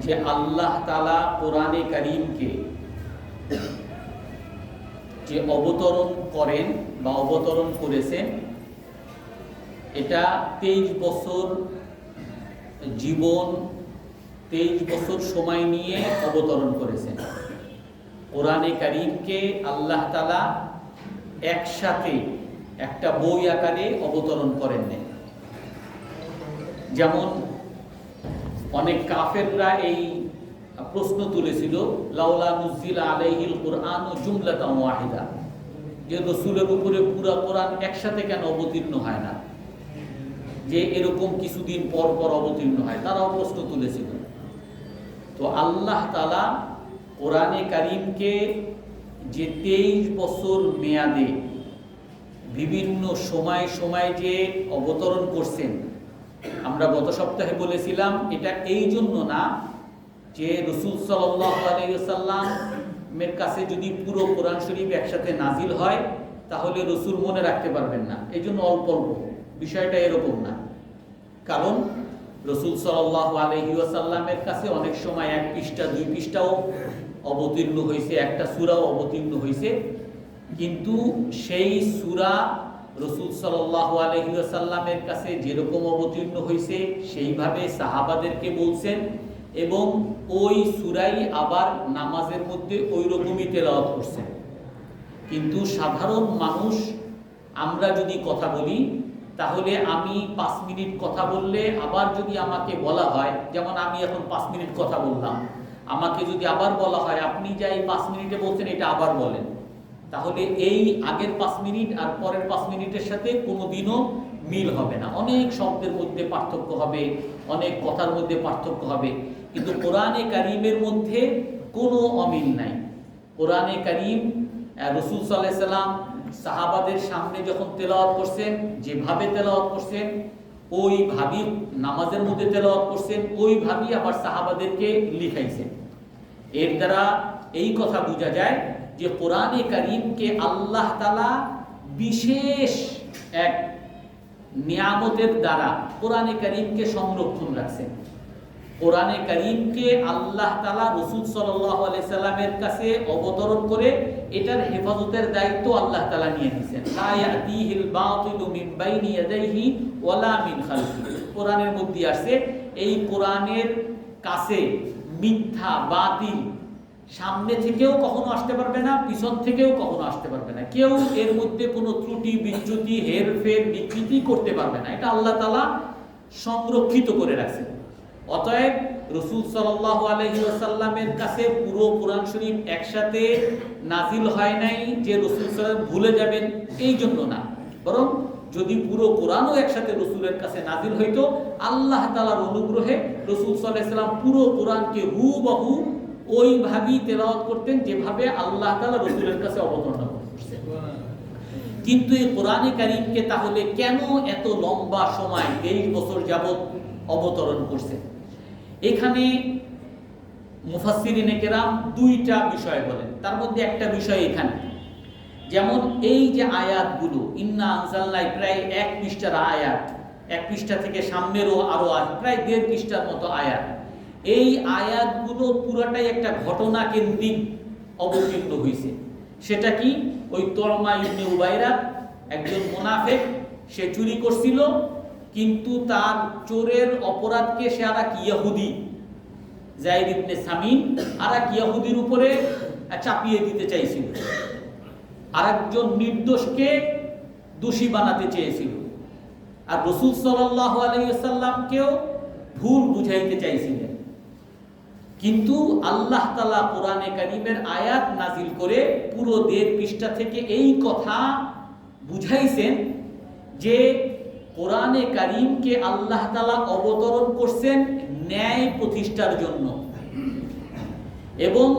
যে আল্লাহ তাআলা কোরআনে কারীমকে যে অবতরণ করেন বা অবতরণ করেছেন, এটা 23 বছর জীবন, 23 বছর সময় নিয়ে অবতরণ করেছেন। কোরআনে কারীমকে আল্লাহ তাআলা একসাথে একটা বই আকারে অবতরণ করেন না। যেমন অনেক কাফেররা এই প্রশ্ন তুলেছিল, লাউলা নুজিলা আলাইহিল কুরআন জুমলাতান ওয়াহিদা, যে রাসূলের উপরে পুরো কোরআন একসাথে কেন অবতীর্ণ হয় না, যে এরকম কিছুদিন পর পর অবতীর্ণ হয়, তারাও প্রশ্ন তুলেছিল। তো আল্লাহ তাআলা কোরআনে কারীমকে যে 23 বছর মেয়াদে বিভিন্ন সময় সময় যে অবতরণ করছেন, আমরা গত সপ্তাহে বলেছিলাম এটা এই জন্য না যে রাসূল সাল্লাল্লাহু আলাইহি ওয়াসাল্লামের কাছে যদি পুরো কোরআন শরীফ একসাথে নাজিল হয় তাহলে রাসূল মনে রাখতে পারবেন না, এই জন্য অল্প অল্প, বিষয়টা এরকম না। কারণ রাসূল সাল্লাল্লাহু আলাইহি ওয়াসাল্লামের কাছে অনেক সময় 1 পৃষ্ঠা 2 পৃষ্ঠাও অবতীর্ণ হয়েছে, একটা সূরাও অবতীর্ণ হয়েছে, কিন্তু সেই সূরা রাসূল সাল্লাল্লাহু আলাইহি ওয়াসাল্লামের কাছে যেরকম অবতীর্ণ হয়েছে সেইভাবে সাহাবাদেরকে বলছেন, এবং ওই সূরাই আবার নামাজের মধ্যে ওই রকমই তেলাওয়াত করছেন। কিন্তু সাধারণ মানুষ আমরা যদি কথা বলি, তাহলে আমি 5 মিনিট কথা বললে আবার যদি আমাকে বলা হয়, যেমন আমি এখন 5 মিনিট কথা বললাম, আমাকে যদি আবার বলা হয় আপনি যা এই 5 মিনিটে বলছেন এটা আবার বলেন, তাহলে এই আগের 5 মিনিট আর পরের 5 মিনিটের সাথে কোনোদিনও মিল হবে না। অনেক শব্দের মধ্যে পার্থক্য হবে, অনেক কথার মধ্যে পার্থক্য হবে, কিন্তু কোরআনে কারীমের মধ্যে কোনো অমিল নাই। কোরআনে কারীম রাসূল সাল্লাল্লাহু আলাইহি সাল্লাম সাহাবাদের সামনে যখন তেলাওয়াত করছেন, যেভাবে তেলাওয়াত করছেন ওইভাবেই নামাজের মধ্যে তেলাওয়াত করছেন, ওইভাবেই আবার সাহাবাদেরকে লিখাইছেন। এর দ্বারা এই কথা বোঝা যায় যে কোরআনে কারীমকে আল্লাহ তাআলা বিশেষ এক নিয়ামতের দ্বারা কোরআনে কারীমকে সংরক্ষণ রাখছেন। কোরআনে কারীমকে আল্লাহ তাআলা রাসূল সাল্লাল্লাহু আলাইহি সাল্লামের কাছে অবতরণ করে এটার হেফাজতের দায়িত্ব আল্লাহ তাআলা নিয়ে নিয়েছেন। লা ইয়াতিহিল বাতিলু মিন বাইনি ইয়াদাইহি ওয়ালা মিন খালফিহি, কোরআনের মধ্যে আছে এই কোরআনের কাছে মিথ্যা বাতিল সামনে থেকেও কখনো আসতে পারবে না, পিছন থেকেও কখনো আসতে পারবে না, কেউ এর মধ্যে কোনো ত্রুটি বিচ্যুতি হেরফের বিকৃতি করতে পারবে না, এটা আল্লাহ তাআলা সংরক্ষিত করে রাখছেন। অতএব রাসূল সাল্লাল্লাহু আলাইহি ওয়াসাল্লামের কাছে পুরো কোরআন শরীফ একসাথে নাজিল হয় নাই যে রাসূল সাল্লাল্লাহু ভুলে যাবেন এই জন্য না, বরং যদি পুরো কোরআনও একসাথে রাসূলের কাছে নাজিল হইতো, আল্লাহ তাআলার অনুগ্রহে রাসূল সাল্লাল্লাহু আলাইহি ওয়াসাল্লাম পুরো কোরআনকে হুবহু ওইভাবেই তেলাওয়াত করতেন যেভাবে আল্লাহ তাআলা রাসূলের কাছে অবতীর্ণ করতেন। কিন্তু এই কোরআনে কারীমকে তাহলে কেন এত লম্বা সময় 23 বছর যাবত অবতরণ করছে? এখানে মুফাসসিরিনে কেরাম 2টা বিষয় বলেন, তার মধ্যে একটা বিষয় এখানে, যেমন এই যে আয়াতগুলো ইন্না আনজালনা, প্রায় 1 পৃষ্ঠার আয়াত, 1 পৃষ্ঠা থেকে সামনেরও আরো প্রায় 1.5 পৃষ্ঠার মতো আয়াত, এই আয়াতগুলো পুরোটাই একটা ঘটনা কেন্দ্রিক অবতীর্ণ হয়েছে। সেটা কি? ওই তলমা ইবনে উবাইরাক, একজন মুনাফিক, সে চুরি করছিল, কিন্তু তার চোরের অপরাধকে সে আর এক ইহুদি যায়েদ ইবনে সামিন আর এক ইহুদির উপরে চাপিয়ে দিতে চাইছিল, আরেকজন নির্দোষকে দোষী বানাতে চেয়েছিল, আর রাসূল সাল্লাল্লাহু আলাইহি ওয়াসাল্লামকেও ভুল বুঝাইতে চাইছিলেন। কিন্তু আল্লাহ তাআলা কোরআনে কারীমের আয়াত নাজিল করে পুরো 1.5 পৃষ্ঠা থেকে এই কথা বুঝাইছেন যে কোরআনে কারীমকে আল্লাহ তাআলা অবতরণ করছেন ন্যায় প্রতিষ্ঠার জন্য, এবং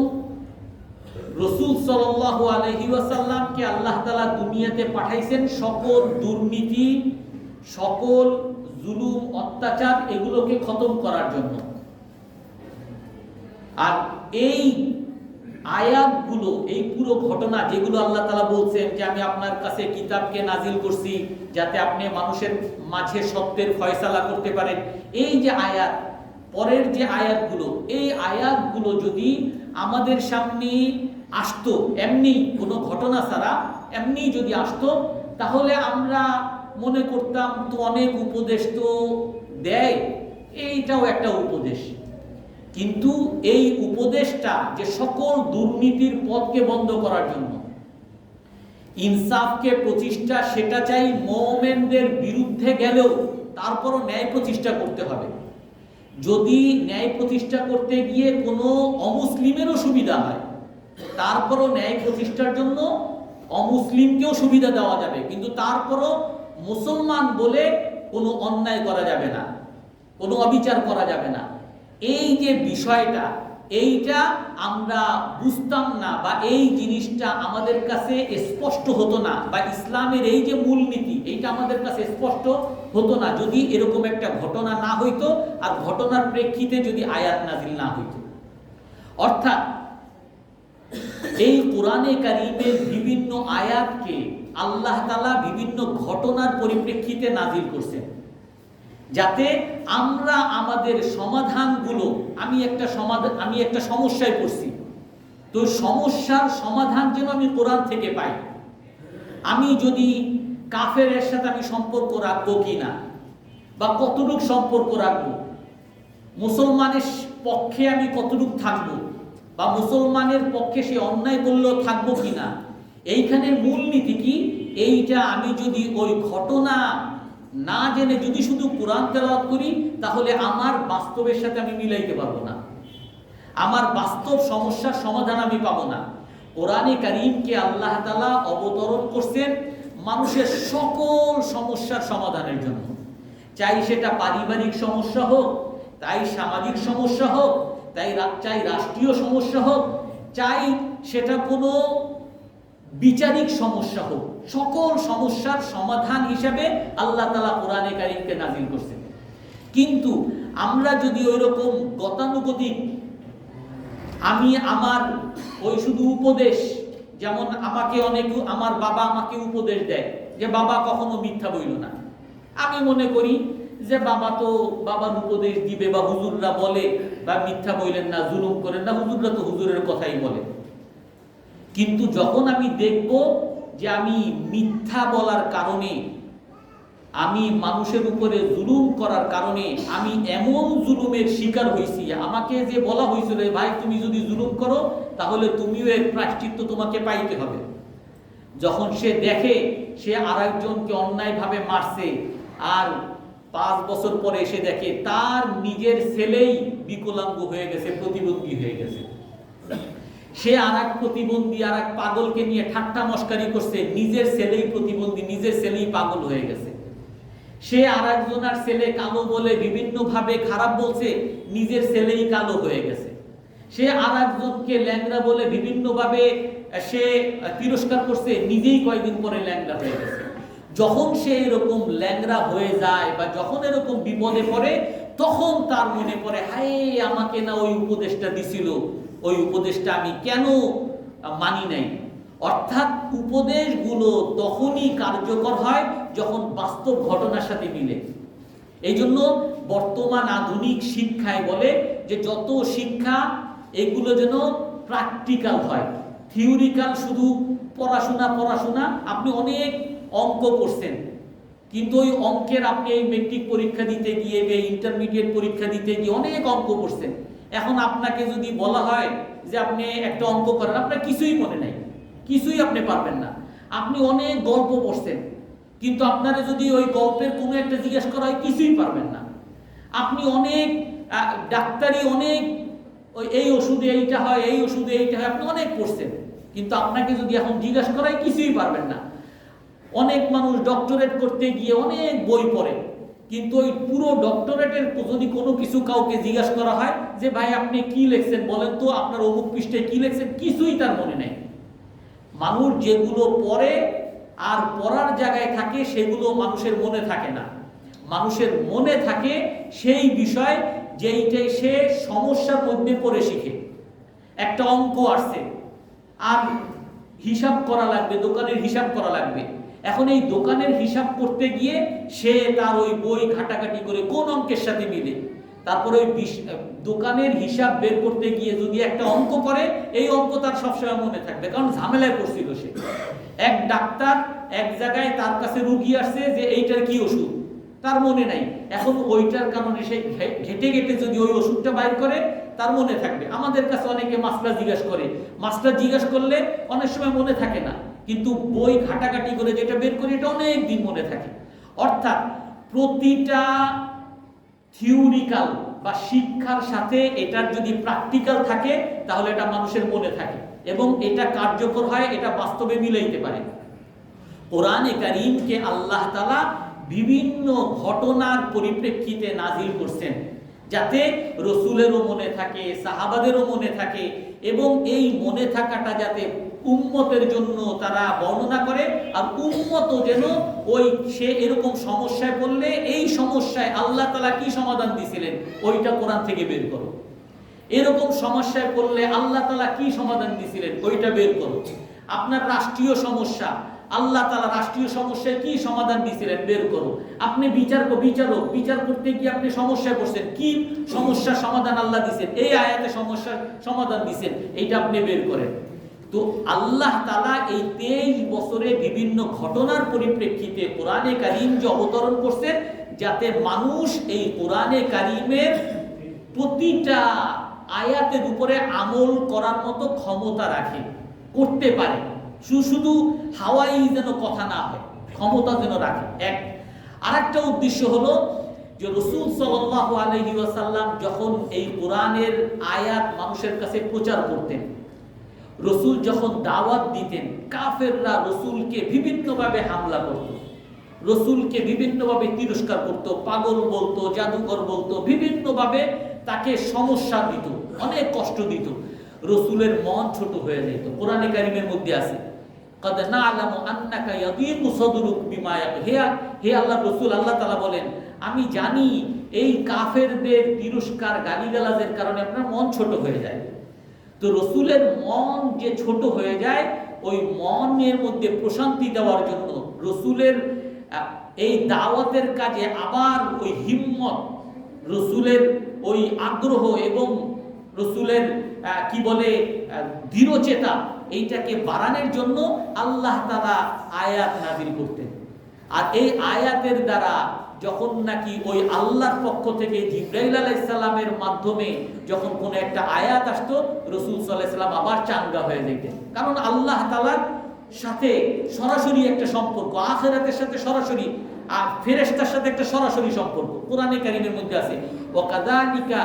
রাসূল সাল্লাল্লাহু আলাইহি ওয়াসাল্লামকে আল্লাহ তাআলা দুনিয়াতে পাঠাইছেন সকল দুর্নীতি, সকল জুলুম, অত্যাচার এগুলোকে খতম করার জন্য। আর এই আয়াতগুলো, এই পুরো ঘটনা যেগুলো আল্লাহ তাআলা বলছেন যে আমি আপনার কাছে কিতাবকে নাজিল করছি যাতে আপনি মানুষের মাঝে সত্যের ফয়সালা করতে পারেন, এই যে আয়াত পরের যে আয়াতগুলো, এই আয়াতগুলো যদি আমাদের সামনে আসতো এমনি কোনো ঘটনা ছাড়া, এমনি যদি আসতো, তাহলে আমরা মনে করতাম তো অনেক উপদেশ তো দেয়, এইটাও একটা উপদেশ। কিন্তু এই উপদেশটা যে সকল দুর্নীতির পথকে বন্ধ করার জন্য, ইনসাফকে প্রতিষ্ঠা, সেটা চাই মুমিনদের বিরুদ্ধে গেলেও তারপরও ন্যায় প্রতিষ্ঠা করতে হবে। যদি ন্যায় প্রতিষ্ঠা করতে গিয়ে কোনো অমুসলিমেরও সুবিধা হয়, তারপরও ন্যায় প্রতিষ্ঠার জন্য অমুসলিমকেও সুবিধা দেওয়া যাবে, কিন্তু তারপরও মুসলমান বলে কোনো অন্যায় করা যাবে না, কোনো অবিচার করা যাবে না। এই যে বিষয়টা, এইটা আমরা বুঝতাম না, বা এই জিনিসটা আমাদের কাছে স্পষ্ট হতো না, বা ইসলামের এই যে মূলনীতি, এইটা আমাদের কাছে স্পষ্ট হতো না যদি এরকম একটা ঘটনা না হইতো, আর ঘটনার প্রেক্ষিতে যদি আয়াত নাজিল না হইতো। অর্থাৎ এই কোরআনে কারীমের বিভিন্ন আয়াতকে আল্লাহ তাআলা বিভিন্ন ঘটনার পরিপ্রেক্ষিতে নাজিল করছেন, যাতে আমরা আমাদের সমাধানগুলো, আমি একটা সমস্যায় পড়ছি, তো সমস্যার সমাধান যেন আমি কোরআন থেকে পাই। আমি যদি কাফেরের সাথে আমি সম্পর্ক রাখবো কিনা, বা কতটুক সম্পর্ক রাখবো, মুসলমানের পক্ষে আমি কতটুক থাকবো, বা মুসলমানের পক্ষে সে অন্যায় করলেও থাকবো কিনা, এইখানে মূলনীতি কি, এইটা আমি যদি ওই ঘটনা না জেনে যদি শুধু কোরআন তেলাওয়াত করি, তাহলে আমার বাস্তবের সাথে আমি মিলাইতে পারবো না, আমার বাস্তব সমস্যার সমাধান আমি পাবো না। কোরআনে কারীমকে আল্লাহ তাআলা অবতরণ করছেন মানুষের সকল সমস্যার সমাধানের জন্য, চাই সেটা পারিবারিক সমস্যা হোক, তাই সামাজিক সমস্যা হোক, চাই রাষ্ট্রীয় সমস্যা হোক, চাই সেটা কোনো বিচারিক সমস্যা হোক, সকল সমস্যার সমাধান হিসেবে আল্লাহ তাআলা কোরআনে কারীমকে নাজিল করছেন। কিন্তু আমরা যদি ওইরকম গতানুগতিক, আমি আমার ওই শুধু উপদেশ, যেমন আমার বাবা আমাকে উপদেশ দেয় যে বাবা কখনো মিথ্যা বইল না, আমি মনে করি যে বাবার উপদেশ দিবে, বা হুজুররা বলে বা মিথ্যা বইলেন না, জুলুম করেন না, হুজুররা তো হুজুরের কথাই বলে। কিন্তু যখন আমি দেখব যে আমি মিথ্যা বলার কারণে, আমি মানুষের উপরে জুলুম করার কারণে আমি এমন জুলুমের শিকার হয়েছি, আমাকে যে বলা হয়েছিল ভাই তুমি যদি জুলুম করো তাহলে তুমিও এর প্রায়শ্চিত্ত তোমাকে পাইতে হবে, যখন সে দেখে সে আরেকজনকে অন্যায়ভাবে মারছে, আর 5 বছর পরে এসে দেখে তার নিজের ছেলেই বিকলাঙ্গ হয়ে গেছে, প্রতিবন্ধী হয়ে গেছে, সে আরেক প্রতিবন্ধী, আরেক পাগলকে নিয়ে ঠাট্টা মস্কারি করছে, নিজের ছেলেই প্রতিবন্ধী, নিজের ছেলেই পাগল হয়ে গেছে, সে আরেকজনের ছেলে কালো বলে বিভিন্ন ভাবে খারাপ বলছে, নিজের ছেলেই কালো হয়ে গেছে, সে আরেকজনকে ল্যাংড়া বলে বিভিন্ন ভাবে সে তিরস্কার করছে, নিজেই কয়েকদিন পরে ল্যাংড়া হয়ে গেছে। যখন সে এরকম ল্যাংড়া হয়ে যায়, বা যখন এরকম বিপদে পড়ে, তখন তার মনে পড়ে হায় আমাকে না ওই উপদেশটা দিছিল, ওই উপদেশটা আমি কেন মানি নাই। অর্থাৎ উপদেশগুলো তখনই কার্যকর হয় যখন বাস্তব ঘটনার সাথে মিলে। এই জন্য বর্তমান আধুনিক শিক্ষায় বলে যে যত শিক্ষা এগুলো যেন প্র্যাকটিক্যাল হয়, থিওরিক্যাল শুধু পড়াশোনা। আপনি অনেক অঙ্ক করছেন, কিন্তু ওই অঙ্কের আপনি এই মেট্রিক পরীক্ষা দিতে গিয়ে, ইন্টারমিডিয়েট পরীক্ষা দিতে গিয়ে অনেক অঙ্ক করছেন, এখন আপনাকে যদি বলা হয় যে আপনি একটা অঙ্ক করেন, আপনার কিছুই মনে নাই, কিছুই আপনি পারবেন না। আপনি অনেক গল্প পড়ছেন, কিন্তু আপনারা যদি ওই গল্পের কোনো একটা জিজ্ঞেস করা হয়, কিছুই পারবেন না। আপনি অনেক ডাক্তারি, অনেক এই ওষুধে এইটা হয়, এই ওষুধে এইটা হয়, আপনি অনেক পড়ছেন, কিন্তু আপনাকে যদি এখন জিজ্ঞাসা করা হয়, কিছুই পারবেন না। অনেক মানুষ ডক্টরেট করতে গিয়ে অনেক বই পড়ে, কিন্তু ওই পুরো ডক্টরেটের যদি কোনো কিছু কাউকে জিজ্ঞাসা করা হয় যে ভাই আপনি কি লিখছেন বলেন তো, আপনার অমুক পৃষ্ঠায় কি লিখছেন, কিছুই তার মনে নেই। মানুষ যেগুলো পড়ে আর পড়ার জায়গায় থাকে, সেগুলো মানুষের মনে থাকে না। মানুষের মনে থাকে সেই বিষয় যেইটাই সে সমস্যার মধ্যে পড়ে শিখে। একটা অঙ্ক আসছে আর হিসাব করা লাগবে, দোকানের হিসাব করা লাগবে, এখন এই দোকানের হিসাব করতে গিয়ে সে তার ওই বই ঘাটাঘাটি করে কোন অঙ্কের সাথে মিলে, তারপরে ওই দোকানের হিসাব বের করতে গিয়ে যদি একটা অঙ্ক করে, এই অঙ্ক তার সবসময় মনে থাকবে, কারণ ঝামেলায় পড়ছিল সে। এক ডাক্তার এক জায়গায়, তার কাছে রুগী আসছে যে এইটার কি ওষুধ, তার মনে নাই। এখন ওইটার কারণে সে ঘেটে ঘেটে যদি ওই ওষুধটা বাইর করে, তার মনে থাকবে। আমাদের কাছে অনেকে মাস্টার জিজ্ঞাসা করে, মাস্টার জিজ্ঞাসা করলে অনেক সময় মনে থাকে না, কিন্তু বই ঘাটাঘাটি করে যেটা বের করি এটা অনেক দিন মনে থাকে। অর্থাৎ প্রতিটা থিওরিক্যাল বা শিক্ষার সাথে এটার যদি প্র্যাকটিক্যাল থাকে, তাহলে এটা মানুষের মনে থাকে এবং এটা কার্যকর হয়, এটা বাস্তবে মিলাইতে পারে। কোরআনে কারীমকে আল্লাহ তাআলা বিভিন্ন ঘটনার পরিপ্রেক্ষিতে নাজিল করছেন, যাতে রসুলেরও মনে থাকে, সাহাবাদেরও মনে থাকে, এবং এই মনে থাকাটা যাতে উম্মতের জন্য তারা বর্ণনা করে, আর উম্মত যেন ওই সে এরকম সমস্যায় পড়লে এই সমস্যায় আল্লাহ তাআলা কি সমাধান দিয়েছিলেন ওইটা কোরআন থেকে বের করো, এরকম সমস্যায় পড়লে আল্লাহ তাআলা কি সমাধান দিয়েছিলেন ওইটা বের করো। আপনার রাষ্ট্রীয় সমস্যা, আল্লাহ তাআলা রাষ্ট্রীয় সমস্যায় কি সমাধান দিয়েছিলেন বের করো। আপনি বিচার করতে গিয়ে আপনি সমস্যায় পড়ছেন, কি সমস্যার সমাধান আল্লাহ দিয়েছেন, এই আয়াতে সমস্যার সমাধান দিয়েছেন, এইটা আপনি বের করেন। তো আল্লাহ তাআলা এই 23 বছরে বিভিন্ন ঘটনার পরিপ্রেক্ষিতে কোরআনে কারীম যে অবতরণ করছেন, যাতে মানুষ এই কোরআনে কারীমের প্রতিটা আয়াতের উপরে আমল করার মতো ক্ষমতা রাখে, করতে পারে, শুধু হাওয়াই যেন কথা না হয়, ক্ষমতা যেন রাখে। এক আরেকটা উদ্দেশ্য হলো যে রাসূল সাল্লাল্লাহু আলাইহি ওয়াসাল্লাম যখন এই কোরআনের আয়াত মানুষের কাছে প্রচার করতেন, রাসূল যখন দাওয়াত দিতেন, কাফেররা রাসূলকে বিভিন্নভাবে হামলা করত, রাসূলকে বিভিন্নভাবে তিরস্কার করত, পাগল বলতো, জাদুকর বলতো, বিভিন্নভাবে তাকে সমস্যা দিত, অনেক কষ্ট দিত। রাসূলের মন ছোট হয়ে যেত। কোরআনে কারীমের মধ্যে আছে, قد نعلم انك يضيق صدرك بما হে আল্লাহর রাসূল, আল্লাহ তাআলা বলেন আমি জানি এই কাফেরদের তিরস্কার গালিগালাজের কারণে আপনার মন ছোট হয়ে যায়। তো রাসূলের মন যে ছোট হয়ে যায়, ওই মনের মধ্যে প্রশান্তি দেওয়ার জন্য রাসূলের এই দাওয়াতের কাজে আবার ওই হিম্মত, রাসূলের ওই আগ্রহ এবং রাসূলের কি বলে দৃঢ়চেতা, এইটাকে বাড়ানোর জন্য আল্লাহ তাআলা আয়াত নাযিল করতেন। আর এই আয়াতের দ্বারা যখন নাকি ওই আল্লাহর পক্ষ থেকে জিবরাইল আলাইহিস সালামের মাধ্যমে যখন কোনো একটা আয়াত আসতো, রাসূল সাল্লাল্লাহু আলাইহি সাল্লাম আবার চাঙ্গা হয়ে যেতেন। কারণ আল্লাহ তাআলার সাথে সরাসরি একটা সম্পর্ক, আখিরাতের সাথে সরাসরি, আর ফেরেশতার সাথে একটা সরাসরি সম্পর্ক কোরআনে কারীমের মধ্যে আছে। ওয়া কাযালিকা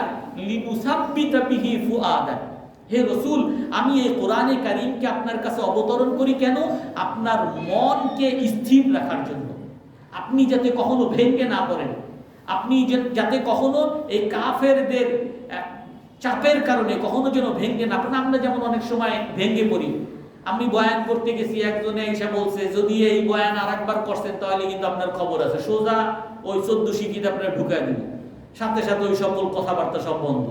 লিনুসাব্বিতা বিহি ফুআদা, হে রাসূল আমি এই কোরআনে কারীমকে আপনার কাছে অবতরণ করি কেন? আপনার মনকে স্থির রাখার জন্য, আপনি যাতে কখনো ভেঙে না পড়েন, আপনি যাতে কখনো এই কাফেরদের চাপের কারণে কখনো যেন ভেঙে না পড়েন। আমরা যেমন অনেক সময় ভেঙে পড়ি। আমি বয়ান করতে গেছি, একজনে এসে বলছে যদি এই বয়ান আরেকবার করছেন তাহলে কিন্তু আপনার খবর আছে, সোজা ওই 14 শিকিতে আপনার ঢুকায় দিব, সাথে সাথে ওই সকল কথাবার্তা সব বন্ধ।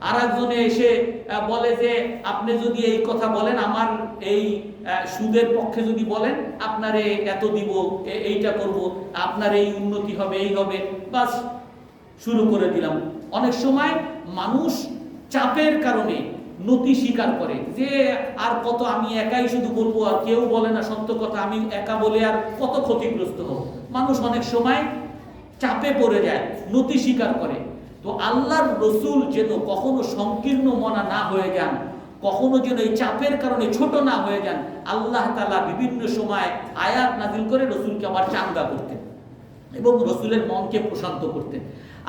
আর একজনে এসে বলে যে আপনি যদি এই কথা বলেন, আমার এই সুদের পক্ষে যদি বলেন, আপনারে এত দিব, এইটা করব, আপনার এই উন্নতি হবে, এই হবে, বাস শুরু করে দিলাম। অনেক সময় মানুষ চাপের কারণে নতি স্বীকার করে যে আর কত আমি একাই শুধু বলবো, আর কেউ বলে না সত্য কথা, আমি একা বলে আর কত ক্ষতিগ্রস্ত হব। মানুষ অনেক সময় চাপে পড়ে যায়, নতি স্বীকার করে। তো আল্লাহর রাসূল যেন কখনো সংকীর্ণ মনা না হয়ে যান, কখনো যেন এই চাপের কারণে ছোট না হয়ে যান, আল্লাহ তাআলা বিভিন্ন সময় আয়াত নাযিল করে রাসূলকে আবার চাঙ্গা করতেন এবং রাসূলের মনকে প্রশান্ত করতেন।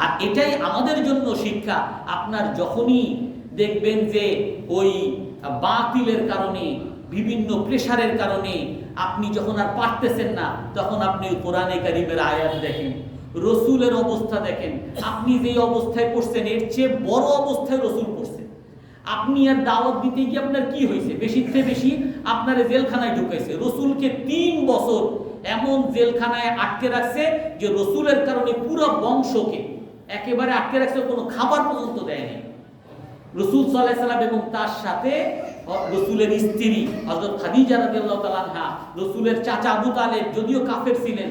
আর এটাই আমাদের জন্য শিক্ষা। আপনার যখনই দেখবেন যে ওই বাতিলের কারণে, বিভিন্ন প্রেসারের কারণে আপনি যখন আর পারতেছেন না, তখন আপনি কোরআনে কারীমের আয়াত দেখেন, রাসূলের অবস্থা দেখেন, আপনি যে অবস্থায় পড়ছেন এর চেয়ে বড় অবস্থায় রাসূল পড়ছেন। আপনি আর দাওয়াত দিতে গিয়ে আপনার কি হয়েছে? বেশির থেকে বেশি আপনার জেলখানায় ঢুকাইছে। রাসূলকে 3 বছর এমন জেলখানায় আটকে রাখছে যে রাসূলের কারণে পুরো বংশকে একেবারে আটকে রাখছে, কোনো খাবার পর্যন্ত দেয়নি। রাসূল সাল্লাল্লাহু আলাইহি সাল্লাম এবং তার সাথে রাসূলের স্ত্রী হযরত খাদিজা রাদিয়াল্লাহু তাআলা আনহা, রাসূলের চাচা আবু তালেব যদিও কাফের ছিলেন,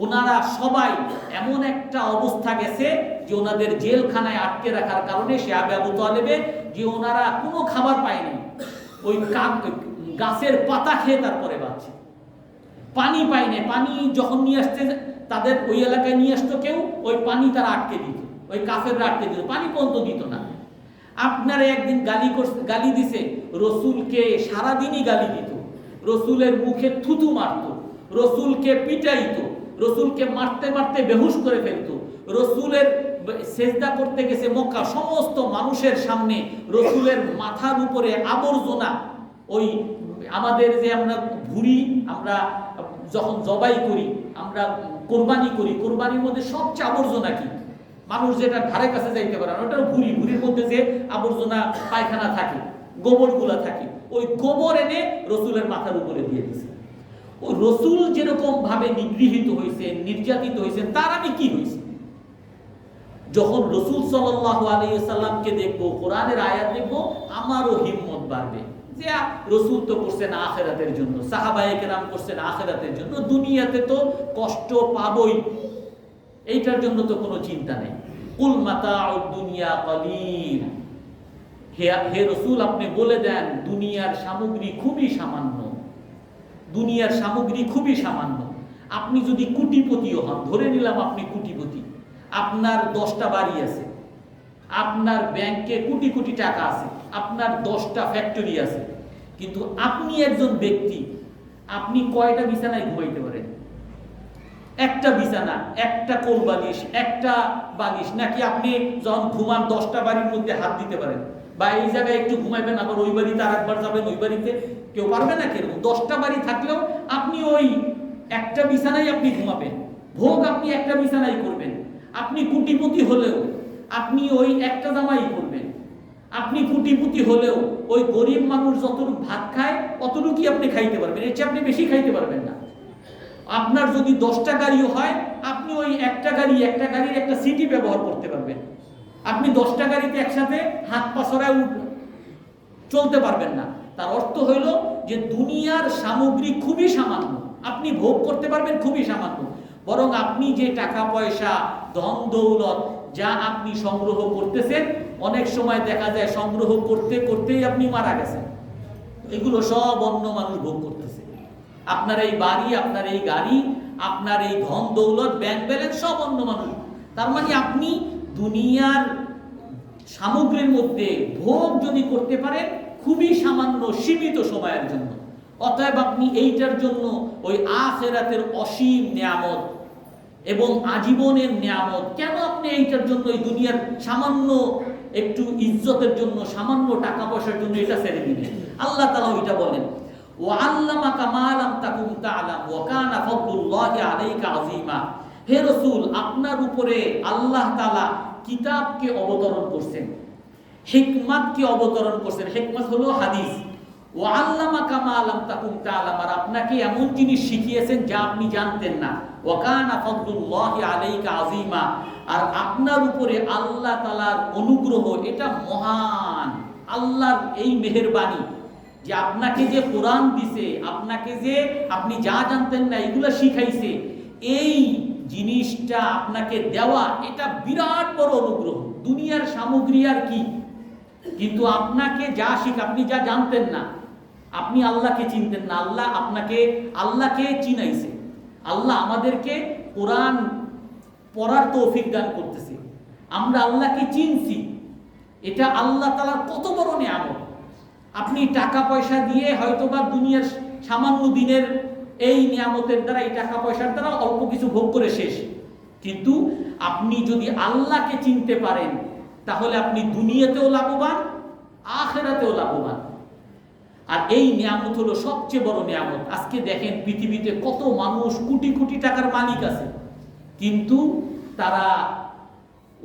ওনারা সবাই এমন একটা অবস্থা গেছে যে ওনাদের জেলখানায় আটকে রাখার কারণে শিহাব আবু তালেবে যে ওনারা কোনো খাবার পায়নি, ওই গাছের পাতা খেয়ে তারপরে বাঁচছে, পানি পায়নি। পানি যখন নিয়ে আসতে তাদের ওই এলাকায় নিয়ে আসতো কেউ, ওই পানি তারা আটকে দিত, ওই কাফেররা আটকে দিত, পানি পর্যন্ত দিত না। আপনারা একদিন গালি দিছে রসুলকে, সারাদিনই গালি দিত, রসুলের মুখে থুতু মারত, রসুলকে পিটাইতো, রসুলকে মারতে মারতে বেহুশ করে ফেলত, রসুলের সেজদা করতে গেছে মক্কা, সমস্ত মানুষের সামনে রসুলের মাথার উপরে আবর্জনা, ওই আমাদের যে আমরা ভুঁড়ি, আমরা যখন জবাই করি, আমরা কোরবানি করি, কোরবানির মধ্যে সবচেয়ে আবর্জনা কি, মানুষ যেটা ধারে কাছে যাইতে পারে না, ওটার ভুঁড়ি, ভুঁড়ির মধ্যে যে আবর্জনা পায়খানা থাকে, গোবরগুলা থাকে, ওই গোবর এনে রসুলের মাথার উপরে দিয়ে দিছে। ও রসুল যেরকম ভাবে নিগৃহীত হয়েছে, নির্যাতিত হয়েছেন, তার আমি কি হয়েছে? যখন রসুল সাল্লাল্লাহু আলাইহি ওয়াসাল্লামকে দেখবো, কোরআনের আয়াত দেখবো, আমারও হিম্মত বাড়বে যে রসুল তো করছেন আখিরাতের জন্য, সাহাবায়ে কেরাম করছেন আখিরাতের জন্য, দুনিয়াতে তো কষ্ট পাবই, এইটার জন্য তো কোনো চিন্তা নেই। কুল মাতাউদ দুনিয়া কলিল, হে রসুল আপনি বলে দেন দুনিয়ার সামগ্রী খুবই সামান্য, দুনিয়ার সামগ্রী খুবই সামান্য। আপনি যদি কোটিপতিও হন, ধরে নিলাম আপনি কোটিপতি, আপনার 10টা বাড়ি আছে, আপনার ব্যাংকে কোটি কোটি টাকা আছে, আপনার 10টা ফ্যাক্টরি আছে, কিন্তু আপনি একজন ব্যক্তি, আপনি কয়টা বিছানায় ঘুমাইতে পারেন? একটা বিছানা, একটা কোল বালিশ, একটা বালিশ, নাকি আপনি যখন ঘুমান 10টা বাড়ির মধ্যে হাত দিতে পারেন? বা এই জায়গায় একটু ঘুমাইবেন, আবার ওই বাড়িতে আরেকবার যাবেন, ওই বাড়িতে কেউ পারবে না? কেন 10টা বাড়ি থাকলেও আপনি ওই একটা বিছানায় আপনি ঘুমাবেন, ভোগ আপনি একটা বিছানায় করবেন। আপনি কোটিপতি হলেও আপনি ওই একটা জামাই করবেন। আপনি কোটিপতি হলেও ওই গরিব মানুষ যতটুকু ভাত খায় অতটুকুই আপনি খাইতে পারবেন, এর চেয়ে আপনি বেশি খাইতে পারবেন না। আপনার যদি 10টা গাড়িও হয়, আপনি ওই একটা গাড়ির একটা সিটি ব্যবহার করতে পারবেন। আপনি 10টা গাড়িতে একসাথে হাত পা ছড়ায় চলতে পারবেন না। তার অর্থ হইল যে দুনিয়ার সামগ্রী খুবই সামান্য, আপনি ভোগ করতে পারবেন খুবই সামান্য। বরং আপনি যে টাকা পয়সা, ধন দৌলত যা আপনি সংগ্রহ করতেছেন, অনেক সময় দেখা যায় সংগ্রহ করতে করতেই আপনি মারা গেছেন, এগুলো সব অন্য মানুষ ভোগ করতেছে। আপনার এই বাড়ি, আপনার এই গাড়ি, আপনার এই ধন দৌলত, ব্যাংক ব্যালেন্স সব অন্য মানুষ। তার মানে আপনি দুনিয়ার সামগ্রীর মধ্যে ভোগ যদি করতে পারেন খুবই সামান্য সীমিত সময়ের জন্য, অতএব আপনি এইটার জন্য ওই আখিরাতের অসীম নিয়ামত এবং আজীবনের নিয়ামত কেন আপনি এইটার জন্য, এই দুনিয়ার সামান্য একটু ইজ্জতের জন্য, সামান্য টাকা পয়সার জন্য এটা ছেড়ে দিবেন? আল্লাহ তাআলা এটা বলেন, ওয়াল্লামাকা মা লাম তাকুন তা'লাম ওয়া কানা ফাদলুল্লাহি আলাইকা আযীমা। হে রাসূল, আপনার উপরে আল্লাহ তাআলা কিতাবকে অবতরণ করছেন, হিকমতকে অবতরণ করছেন। হিকমত হলো হাদিস। ওয়াল্লামাকা মা লাম তাকুন তা'লাম, আর আপনাকে এমন জিনিস শিখিয়েছেন যা আপনি জানতেন না। ওয়া কানা ফাদলুল্লাহি আলাইকা আযীমা, আর আপনার উপরে আল্লাহ তাআলার অনুগ্রহ এটা মহান। আল্লাহর এই মেহেরবানি যে আপনাকে যে কোরআন দিছে, আপনাকে যে আপনি যা জানতেন না এগুলো শিখাইছে, এই জিনিসটা আপনাকে দেওয়া এটা বিরাট বড় অনুগ্রহ। দুনিয়ার সামগ্রী আর কি, কিন্তু আপনাকে যা আপনি যা জানতেন না, আপনি আল্লাহকে চিনতেন না, আল্লাহকে চিনাইছে। আল্লাহ আমাদেরকে কোরআন পড়ার তৌফিক দান করতেছে, আমরা আল্লাহকে চিনছি। এটা আল্লাহ তাআলার কত বড় নিয়ামত। আপনি টাকা পয়সা দিয়ে হয়তোবা দুনিয়ার সামান্য দিনের এই নিয়ামতের দ্বারা, এই টাকা পয়সার দ্বারা অল্প কিছু ভোগ করে শেষ, কিন্তু আপনি যদি আল্লাহকে চিনতে পারেন তাহলে আপনি দুনিয়াতেও লাভবান, আখিরাতেও লাভবান। আর এই নিয়ামত হলো সবচেয়ে বড় নিয়ামত। আজকে দেখেন পৃথিবীতে কত মানুষ কোটি কোটি টাকার মালিক আছে, কিন্তু তারা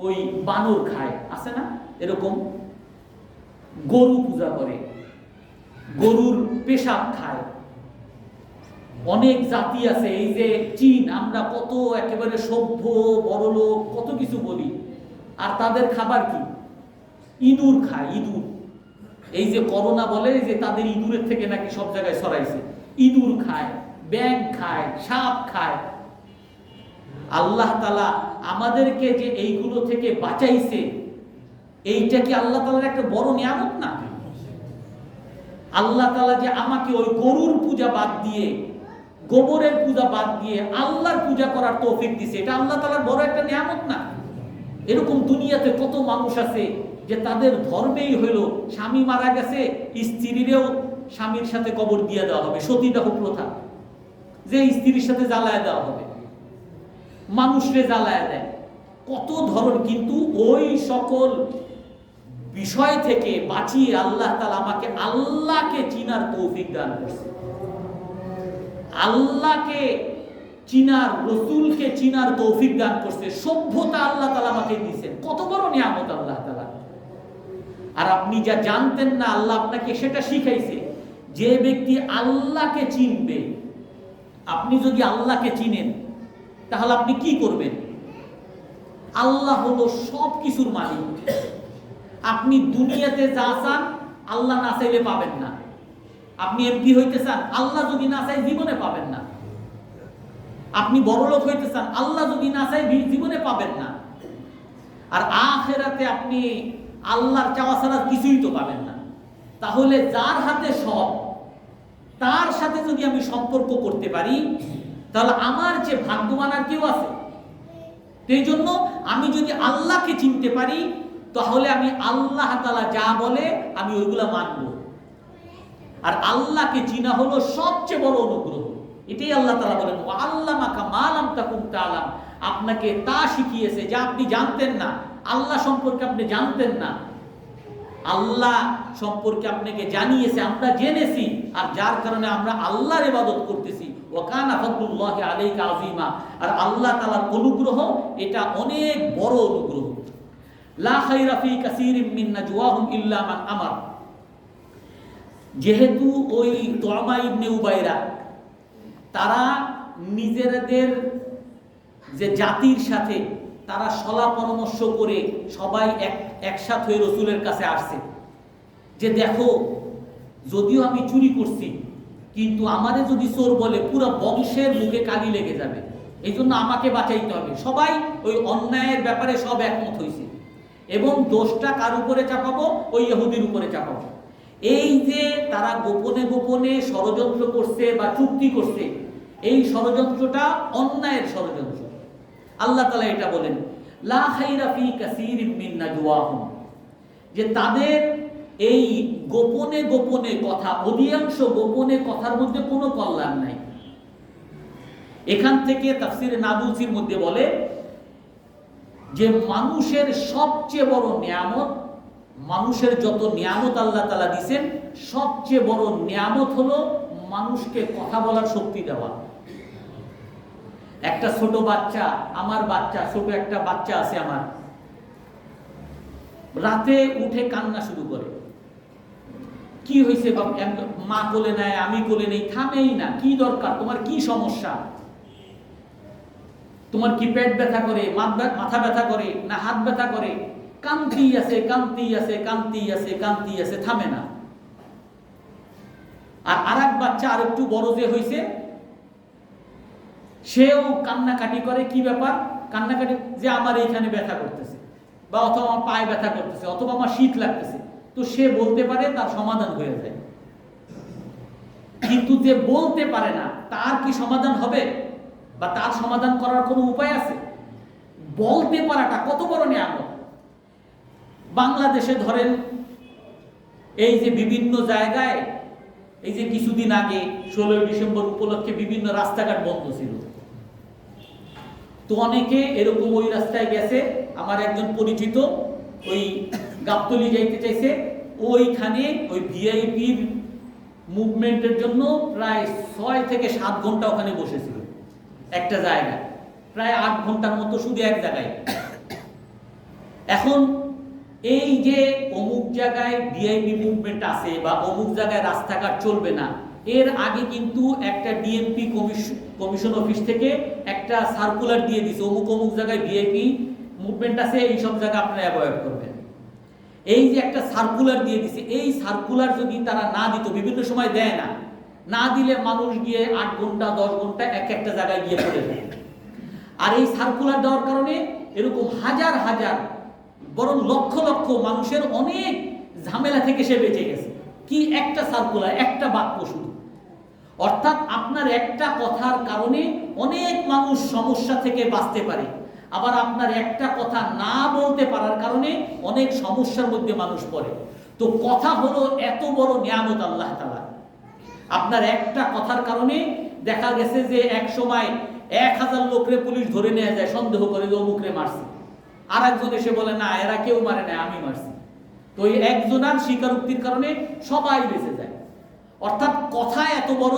ওই বানর খায়, আছে না এরকম? গরু পূজা করে, গরুর পেশাব খায়। অনেক জাতি আছে, এই যে চীন, আমরা কত একেবারে সভ্য বড়লোক কত কিছু বলি, আর তাদের খাবার কি? ইঁদুর খায়, ইঁদুর। এই যে করোনা বলে যে তাদের ইঁদুরের থেকে নাকি সব জায়গায় ছড়াইছে, ইঁদুর খায়, ব্যাঙ খায়, সাপ খায়। আল্লাহ তাআলা আমাদেরকে যে এইগুলো থেকে বাঁচাইছে, এইটা কি আল্লাহ তাআলার একটা বড় নিয়ামত না? আল্লাহ তাআলা যে আমাকে ওই গরুর পূজা বাদ দিয়ে, গোবরের পূজা বাদ দিয়ে আল্লাহর পূজা করার তৌফিক দিছে, এটা আল্লাহ তাআলার বড় একটা নিয়ামত না? এরকম দুনিয়াতে কত মানুষ আছে যে তাদের ধর্মেই হইল স্বামী মারা গেছে, স্ত্রীরেও স্বামীর সাথে কবর দিয়ে দেওয়া হবে, সতীদাহ প্রথা, যে স্ত্রীর সাথে জ্বালায় দেওয়া হবে, মানুষরে জ্বালায় দেয়, কত ধরন। কিন্তু ওই সকল বিষয় থেকে বাঁচিয়ে আল্লাহ তাআলা আমাকে আল্লাহকে চিনার তৌফিক দান করছে, আল্লাহকে চিনার, রসুলকে চিনার তৌফিক দান করছে, সভ্যতা আল্লাহ তাআলা আমাকে দিয়েছেন। কত বড় নিয়ামত আল্লাহ তাআলা। আর আপনি যা জানতেন না, আল্লাহ আপনাকে সেটা শিখাইছে। যে ব্যক্তি আল্লাহকে চিনবে, আপনি যদি আল্লাহকে চিনেন তাহলে আপনি কি করবেন? আল্লাহ হলো সব কিছুর মালিক। আপনি দুনিয়াতে যা চান আল্লাহ না চাইলে পাবেন না। আপনি এমপি হইতে চান, আল্লাহ যদি না চাই জীবনে পাবেন না। আপনি বড়লোক হইতে চান, আল্লাহ যদি না চাই জীবনে পাবেন না। আর আখিরাতে আপনি আল্লাহর চাওয়া ছাড়া কিছুই তো পাবেন না। তাহলে যার হাতে সব, তার সাথে যদি আমি সম্পর্ক করতে পারি, তাহলে আমার যে ভাগ্যবান আর কেউ আছে? এই জন্য আমি যদি আল্লাহকে চিনতে পারি, তাহলে আমি আল্লাহ তাআলা যা বলে আমি ওইগুলা মানব। আর আল্লাহকে চিনা হলো সবচেয়ে বড় অনুগ্রহ। এটাই আল্লাহ তাআলা বলেন, ওয়া আল্লামাকা মা লাম তাকুন তাআলাম, আপনাকে তা শিখিয়েছে যা আপনি জানতেন না। আল্লাহ সম্পর্কে আপনি জানতেন না, আল্লাহ সম্পর্কে আপনাকে জানিয়েছে, আমরা জেনেছি, আর যার কারণে আমরা আল্লাহর ইবাদত করতেছি। ওয়া কানা ফাদলুল্লাহি আলাইকা আযীমা, আর আল্লাহ তাআলার অনুগ্রহ এটা অনেক বড় অনুগ্রহ। লা খায়রা ফি কাসীরিম মিন নাজওয়াহুম ইল্লা মান আমার। যেহেতু ওই তুআমা ইবনে উবাইরা তারা নিজেদের যে জাতির সাথে তারা সলা পরামর্শ করে সবাই একসাথে হয়ে রসুলের কাছে আসছে যে দেখো, যদিও আমি চুরি করছি, কিন্তু আমারে যদি চোর বলে পুরো বংশের মুখে কালি লেগে যাবে, এই জন্য আমাকে বাঁচাইতে হবে। সবাই ওই অন্যায়ের ব্যাপারে সব একমত হয়েছে, এবং দোষটা কার উপরে চাপাবো? ওই ইহুদির উপরে চাপাবো। এই যে তারা গোপনে গোপনে ষড়যন্ত্র করছে বা চুক্তি করছে, এই ষড়যন্ত্রটা অন্যায়ের ষড়যন্ত্র। আল্লাহ তাআলা এটা বলেন, লা খায়রা ফি কাসীরিম মিন নাজওয়াহুম, যে তাদের এই গোপনে গোপনে কথা, অধিকাংশ গোপনে কথার মধ্যে কোনো কল্যাণ নাই। এখান থেকে তাফসীরে নাবুসির মধ্যে বলে যে মানুষের সবচেয়ে বড় নিয়ামত, মানুষের যত নিয়ামত আল্লাহ তাআলা দিয়েছেন, সবচেয়ে বড় নিয়ামত হলো মানুষকে কথা বলার শক্তি দেওয়া। একটা ছোট বাচ্চা, আমার বাচ্চা, ছোট একটা বাচ্চা আছে আমার, রাতে উঠে কান্না শুরু করে। কি হয়েছে? মা কোলে নেয়, আমি কোলে নেই, থামেই না। কি দরকার তোমার? কি সমস্যা? তোমার কি পেট ব্যথা করে, মাথা ব্যথা করে, না হাত ব্যথা করে? কান্তি আছে, কান্তি আছে, কান্তি আছে, কান্তি আছে, থামে না। আর আরেক বাচ্চা আর একটু বড় যে হয়েছে, সেও কান্নাকাটি করে। কি ব্যাপার? কান্নাকাটি যে আমার এইখানে ব্যথা করতেছে, বা অথবা আমার পায়ে ব্যথা করতেছে, অথবা আমার শীত লাগতেছে। তো সে বলতে পারে, তার সমাধান হয়ে যায়। কিন্তু যে বলতে পারে না, তার কি সমাধান হবে? বা তার সমাধান করার কোনো উপায় আছে? বলতে পারাটা কত বড় নিয়ামত। বাংলাদেশে ধরেন, এই যে বিভিন্ন জায়গায়, এই যে কিছুদিন আগে 16 ডিসেম্বর উপলক্ষে বিভিন্ন রাস্তাঘাট বন্ধ ছিল, তো অনেকে এরকম ওই রাস্তায় গেছে। আমার একজন পরিচিত ওই গাবতলী যাইতে চাইছে, ওইখানে ওই ভিআইপি মুভমেন্টের জন্য প্রায় 6 থেকে 7 ঘন্টা ওখানে বসেছিল একটা জায়গায়, প্রায় 8 ঘন্টার মতো শুধু এক জায়গায়। এখন এই যে অমুক জায়গায় ভিআইপি মুভমেন্ট আছে বা অমুক জায়গায় রাস্তাঘাট চলবে না, এর আগে কিন্তু একটা ডিএমপি কমিশন অফিস থেকে একটা সার্কুলার দিয়ে দিছে, অমুক অমুক জায়গায় ভিআইপি মুভমেন্ট আছে, এই সব জায়গা আপনারা অ্যাভয়েড করবেন। এই যে একটা সার্কুলার দিয়ে দিছে, এই সার্কুলার যদি তারা না দিত, বিভিন্ন সময় দেয় না, না দিলে মানুষ গিয়ে 8 ঘন্টা 10 ঘন্টা এক একটা জায়গায় গিয়ে পড়ে যায়। আর এই সার্কুলার দেওয়ার কারণে এরকম হাজার হাজার বরং লক্ষ লক্ষ মানুষের অনেক ঝামেলা থেকে সে বেঁচে গেছে। কি একটা সার্কুলার, একটা বাক্য শুধু। অর্থাৎ আপনার একটা কথার কারণে অনেক মানুষ সমস্যা থেকে বাঁচতে পারে, আবার আপনার একটা কথা না বলতে পারার কারণে অনেক সমস্যার মধ্যে মানুষ পড়ে। তো কথা হলো এত বড় নিয়ামত আল্লাহ তাআলা। আপনার একটা কথার কারণে দেখা গেছে যে এক সময় 1000 লোকরে পুলিশ ধরে নিয়ে যায় সন্দেহ করে যে অমুকরে মারছে, আর একজন এসে বলে না এরা কেউ মারে না, আমি মারছি। তো এই একজনের স্বীকারোক্তির কারণে সবাই বেঁচে যায়। অর্থাৎ কথা এত বড়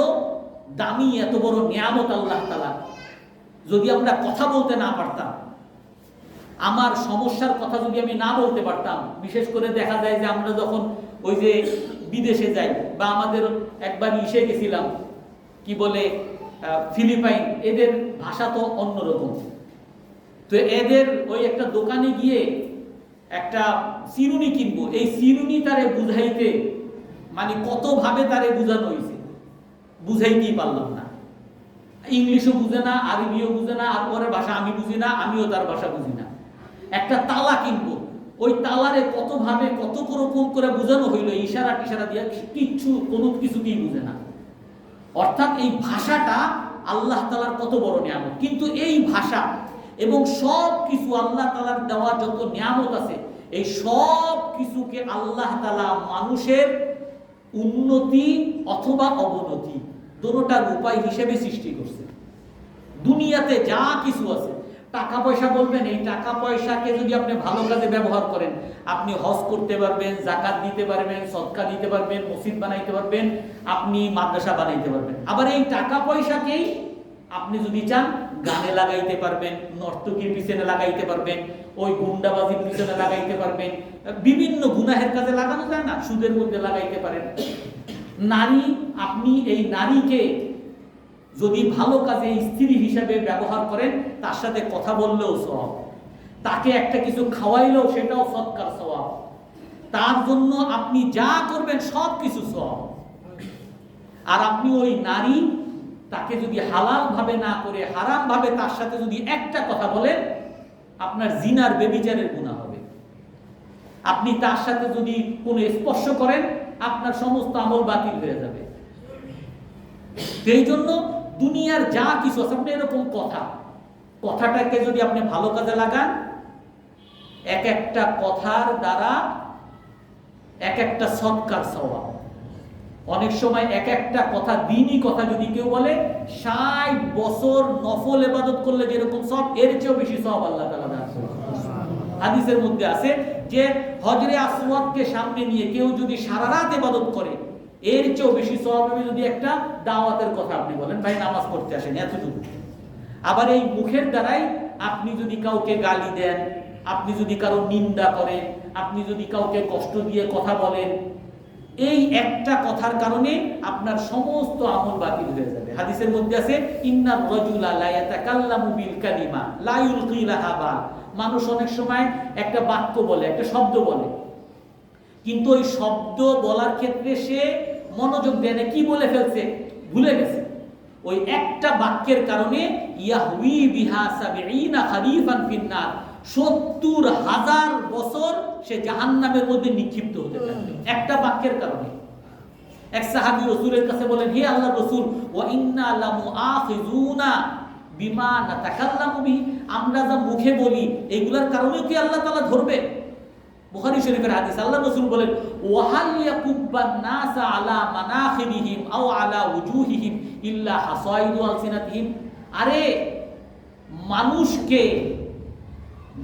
দামি, এত বড় নিয়ামত আল্লাহ তাআলা। যদি আমরা কথা বলতে না পারতাম, আমার সমস্যার কথা যদি আমি না বলতে পারতাম, বিশেষ করে দেখা যায় যে আমরা যখন ওই যে বিদেশে যাই, বা আমাদের একবার ইসে গেছিলাম কি বলে ফিলিপাইন, এদের ভাষা তো অন্যরকম। তো এদের ওই একটা দোকানে গিয়ে একটা চিরুনি কিনবো, এই চিরুনি তারে বুঝাইতে মানে কতভাবে তারে বুঝানো হয়েছে, বুঝাইতেই পারলাম না। ইংলিশও বুঝে না, আরবিও বুঝে না, আর ওর ভাষা আমি বুঝি না, আমিও তার ভাষা বুঝি না। একটা তালা কিনবো, ওই তালারে কতভাবে কত রকম করে বোঝানো হইলো, ইশারা টিশারা দিয়ে, কিচ্ছু কোনো কিছুকেই বুঝে না। অর্থাৎ এই ভাষাটা আল্লাহ তাআলার কত বড় নিয়ামত। কিন্তু এই ভাষা এবং সব কিছু আল্লাহ তাআলার দেওয়া যত নিয়ামত আছে, এই সব কিছুকে আল্লাহ তাআলা মানুষের উন্নতি অথবা অবনতি দুটোটার উপায় হিসেবে সৃষ্টি করছে। দুনিয়াতে যা কিছু আছে, টাকা পয়সা বলবেন, এই টাকা পয়সাকে যদি আপনি ভালো কাজে ব্যবহার করেন, আপনি হজ করতে পারবেন, জাকাত দিতে পারবেন, সদকা দিতে পারবেন, মসজিদ বানাইতে পারবেন, আপনি মাদ্রাসা বানাইতে পারবেন। আবার এই টাকা পয়সাকেই আপনি যদি চান গানে লাগাইতে পারবেন, নর্তকীর পিছনে লাগাইতে পারবেন, ওই গুন্ডাবাজির পিছনে লাগাইতে পারবেন, বিভিন্ন গুনাহের কাজে লাগানো যায় না, সুদের মধ্যে লাগাইতে পারেন। নারী, আপনি এই নারীকে যদি ভালো কাজে স্ত্রী হিসাবে ব্যবহার করেন, তার সাথে কথা বললেও সওয়াব, তাকে একটা কিছু খাওয়াইলেও সেটাও সদকার সওয়াব, তার জন্য আপনি যা করবেন সব কিছু সওয়াব। আর আপনি ওই নারী, তাকে যদি হালাল ভাবে না করে হারাম ভাবে তার সাথে যদি একটা কথা বলেন, আপনার জিনার বেবিচারের গুনাহ হবে। আপনি তার সাথে যদি কোনো স্পর্শ করেন, আপনার সমস্ত আমল বাতিল হয়ে যাবে। সেই জন্য দুনিয়ার যা কিছু আছে, আপনি এরকম কথাটাকে যদি আপনি ভালো কাজে লাগান, এক একটা কথার দ্বারা এক একটা সদকার সওয়াব। অনেক সময় এক একটা কথা, দ্বীনি কথা যদি কেউ বলে, 60 বছর নফল ইবাদত করলে যেরকম সওয়াব, এর চেয়েও বেশি সওয়াব আল্লাহ তাআলা দান করেন। হাদিসের মধ্যে আছে যে হজরে আসওয়াদকে সামনে নিয়ে কেউ যদি সারা রাত ইবাদত করে, এর চেয়েও বেশি সওয়াব হবে যদি একটা দাওয়াতের কথা আপনি বলেন, ভাই নামাজ পড়তে আসেন, এতটুকু। আবার এই মুখের দ্বারাই আপনি যদি কাউকে গালি দেন, আপনি যদি কারো নিন্দা করেন, আপনি যদি কাউকে কষ্ট দিয়ে কথা বলেন, এই একটা কথার কারণে আপনার সমস্ত আমল বাতিল হয়ে যাবে। হাদিসের মধ্যে আছে ইন্নার রাজুলা লা ইয়াতাকাল্লামু বিল কালিমা লা ইলকি লাহা বাল। মানুষ অনেক সময় একটা বাক্য বলে, একটা শব্দ বলে, কিন্তু ওই শব্দ বলার ক্ষেত্রে সে মনোযোগ দেয় না, কি বলে ফেলছে ভুলে গেছে। ওই একটা বাক্যের কারণে ইয়াহউই বিহা সাবঈনা খারিফান ফিন্নার, ৭০,০০০ বছর সে জাহান্নামের মধ্যে নিক্ষিপ্ত হতে থাকবে একটা বাক্যের কারণে। এক সাহাবী রাসূলের কাছে বলেন, হে আল্লাহর রাসূল, ওয়া ইন্না লামুআখিযুনা বিমা নাতাকাল্লামু বিহি, আমরা যা মুখে বলি এগুলোর কারণেও কি আল্লাহ তাআলা ধরবে? বুখারী শরীফের হাদিস। আল্লাহর রাসূল বলেন, ওয়া হাল ইয়াকুব্বান নাসা আলা মানাখিরিহিম আও আলা উজুহিহিম ইল্লা হাসাইদু আলসিনাতিহিম। আরে মানুষকে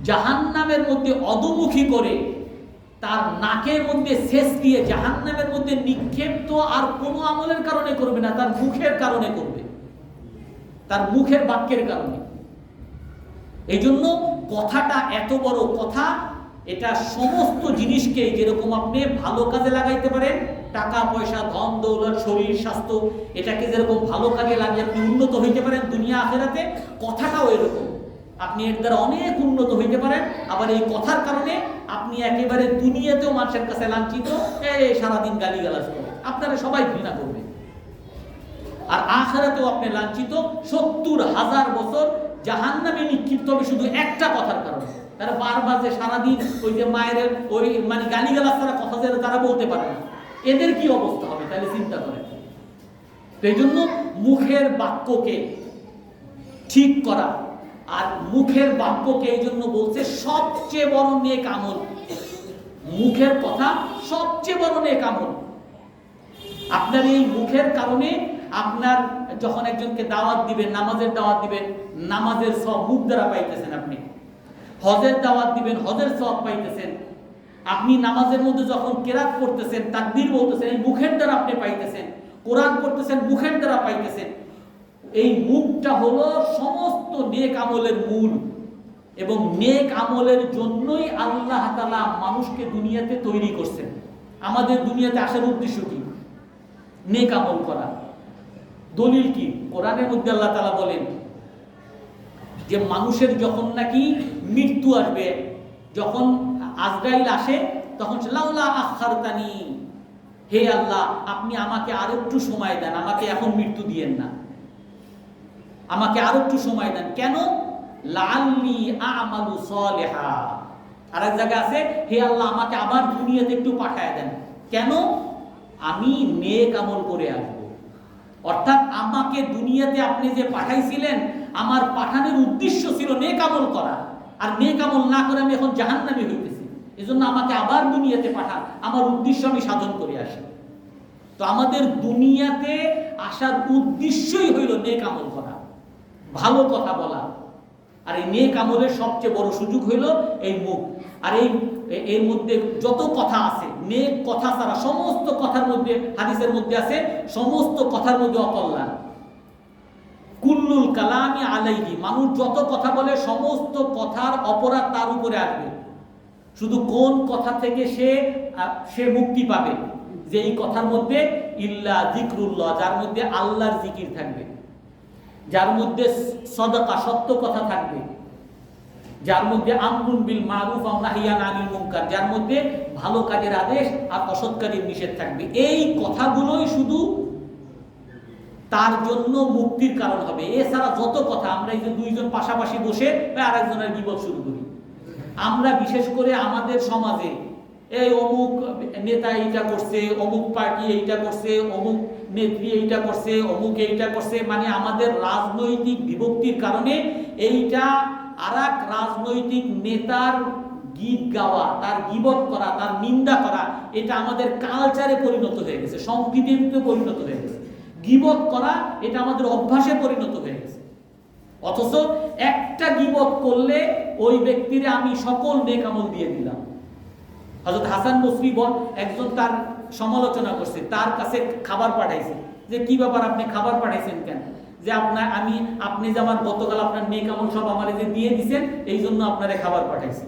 জাহান্নামের মধ্যে অধোমুখী করে তার নাকের মধ্যে সেচ দিয়ে জাহান্নামের মধ্যে নিক্ষেপ তো আর কোনো আমলের কারণে করবে না, তার মুখের কারণে করবে, তার মুখের বাক্যের কারণে। এই জন্য কথাটা এত বড় কথা, এটা সমস্ত জিনিসকে যেরকম আপনি ভালো কাজে লাগাইতে পারেন, টাকা পয়সা, ধন দৌলত, শরীর স্বাস্থ্য, এটাকে যেরকম ভালো কাজে লাগিয়ে আপনি উন্নত হইতে পারেন দুনিয়া আখিরাতে, কথাটাও এরকম। আপনি এর দ্বারা অনেক উন্নত হইতে পারেন। আবার এই কথার কারণে আপনি একেবারে দুনিয়াতেও মানুষের কাছে লাঞ্ছিত, সারাদিন গালিগালাজ করে, আপনারা সবাই ঘৃণা করবে। আর আখিরাতেও আপনি লাঞ্ছিত, ৭০,০০০ বছর জাহান্নামে নিক্ষিপ্ত হবে শুধু একটা কথার কারণে। তারা বারবার যে সারাদিন ওই যে মায়ের ওই মানে গালিগালাজ ছাড়া কথা যে তারা বলতে পারে না, এদের কি অবস্থা হবে তাহলে চিন্তা করেন। তো এই জন্য মুখের বাক্যকে ঠিক করা, আর মুখের বাক্যকে এই জন্য বলছে সবচেয়ে বড় নেক আমল। মুখের কথা সবচেয়ে বড় নেক আমল। আপনার এই মুখের কারণে আপনার যখন একজনকে দাওয়াত দিবেন, নামাজের দাওয়াত দিবেন, নামাজের সওয়াব মুখ দ্বারা পাইতেছেন। আপনি হজের দাওয়াত দিবেন, হজের সওয়াব পাইতেছেন। আপনি নামাজের মধ্যে যখন কেরাত পড়তেছেন, তাকবীর বলতেছেন, এই মুখের দ্বারা আপনি পাইতেছেন। কোরআন পড়তেছেন, মুখের দ্বারা পাইতেছেন। এই মুখটা হলো সমস্ত নেক আমলের মূল, এবং নেক আমলের জন্যই আল্লাহ তাআলা মানুষকে দুনিয়াতে তৈরি করছেন। আমাদের দুনিয়াতে আসার উদ্দেশ্য কি? নেক আমল করা। দলিল কি? কোরআনের মধ্যে আল্লাহ তাআলা বলেন যে মানুষের যখন নাকি মৃত্যু আসবে, যখন আজরাইল আসে, তখন লাউলা আখারতানি, হে আল্লাহ আপনি আমাকে আর একটু সময় দেন, আমাকে এখন মৃত্যু দিয়েন না, আমাকে আর একটু সময় দেন। কেন? লাআল্লি আ'মালু সালিহা। আর এক জায়গায় আছে, হে আল্লাহ আমাকে আবার দুনিয়াতে একটু পাঠায় দেন। কেন? আমি নেক আমল করে আসবো। অর্থাৎ আমাকে দুনিয়াতে আপনি যে পাঠাইছিলেন, আমার পাঠানোর উদ্দেশ্য ছিল নেক আমল করা, আর নেক আমল না করে আমি এখন জাহান্নামী হইতেছি। এজন্য আমাকে আবার দুনিয়াতে পাঠান, আমার উদ্দেশ্য আমি সাধন করে আসি। তো আমাদের দুনিয়াতে আসার উদ্দেশ্যই হইল নেক আমল করা, ভালো কথা বলা। আর এই নেক আমলের সবচেয়ে বড় সুযোগ হইল এই মুখ। আর এর মধ্যে যত কথা আছে, নেক কথা ছাড়া সমস্ত কথার মধ্যে, হাদিসের মধ্যে আছে, সমস্ত কথার মধ্যে অকল্যাণ। কুল্লুল কালামি আলাইহি, মানুষ যত কথা বলে সমস্ত কথার অপরাধ তার উপরে আসবে। শুধু কোন কথা থেকে সে মুক্তি পাবে? যে এই কথার মধ্যে ইল্লা যিকরুল্লাহ, যার মধ্যে আল্লাহর জিকির থাকবে, যার মধ্যে সাদাকা সত্য কথা থাকবে, যার মধ্যে আমরুন বিল মারুফ ওয়া নাহিয়ান আনিল মুনকার, যার মধ্যে ভালো কাজের আদেশ আর অসৎ কাজের নিষেধ থাকবে। এই কথাগুলোই শুধু তার জন্য মুক্তির কারণ হবে। এছাড়া যত কথা, আমরা এই যে দুইজন পাশাপাশি বসে আরেকজনের বিপদ শুরু করি, আমরা বিশেষ করে আমাদের সমাজে এই অমুক নেতা এইটা করছে, অমুক পার্টি এইটা করছে, অমুক নেত্রী এইটা করছে, অমুক এইটা করছে, মানে আমাদের রাজনৈতিক বিভক্তির কারণে এইটা আরেক রাজনৈতিক নেতার গীত গাওয়া, তার গীবত করা, তার নিন্দা করা, এটা আমাদের কালচারে পরিণত হয়ে গেছে, সংস্কৃতিতে পরিণত হয়ে গেছে। গীবত করা এটা আমাদের অভ্যাসে পরিণত হয়ে গেছে। অথচ একটা গীবত করলে ওই ব্যক্তিরে আমি সকল নেক আমল দিয়ে দিলাম। হযরত হাসান বসরি একজন তার সমালোচনা করছে, তার কাছে খাবার পাঠাইছে, যে কি ব্যাপার আপনি খাবার পাঠাইছেন কেন? যে আপনি যে আমার গতকাল আপনার নেক আমল সব আমারে যে দিয়ে দিয়েছেন, এই জন্য আপনারে খাবার পাঠাইছি।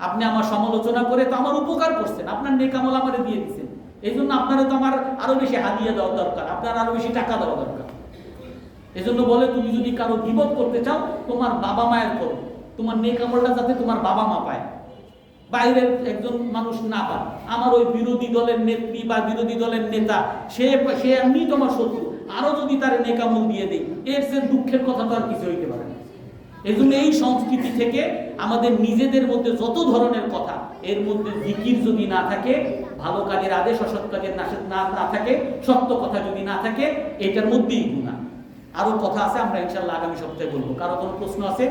আপনি আমার সমালোচনা করে তো আমার উপকার করছেন, আপনার নেক আমল আমারে দিয়ে দিয়েছেন, এই জন্য আপনারা তো আমার আরো বেশি হাদিয়া দেওয়া দরকার, আপনার আরো বেশি টাকা দেওয়া দরকার। এই জন্য বলে, তুমি যদি কারো গীবত করতে চাও, তোমার বাবা মায়ের করো, তোমার নেক আমলটা যাতে তোমার বাবা মা পায়, বাইরের একজন মানুষ না পায়। আমার ওই বিরোধী দলের নেত্রী বা বিরোধী দলের নেতা, সে এমনি তোমার শত্রু, আরো যদি তার নেক আমল দিয়ে দেয়, এর সে দুঃখের কথা তো আর কিছু হইতে পারে না। এই জন্য এই সংস্কৃতি থেকে আমাদের নিজেদের মধ্যে যত ধরনের কথা, এর মধ্যে জিকির যদি না থাকে, ভালো কাজের আদেশ অসৎ কাজের না থাকে, সত্য কথা যদি না থাকে, এটার মধ্যেই গুনাহ। আরো কথা আছে, আমরা ইনশাআল্লাহ আগামী সপ্তাহে বলবো। কারো কোনো প্রশ্ন আছে?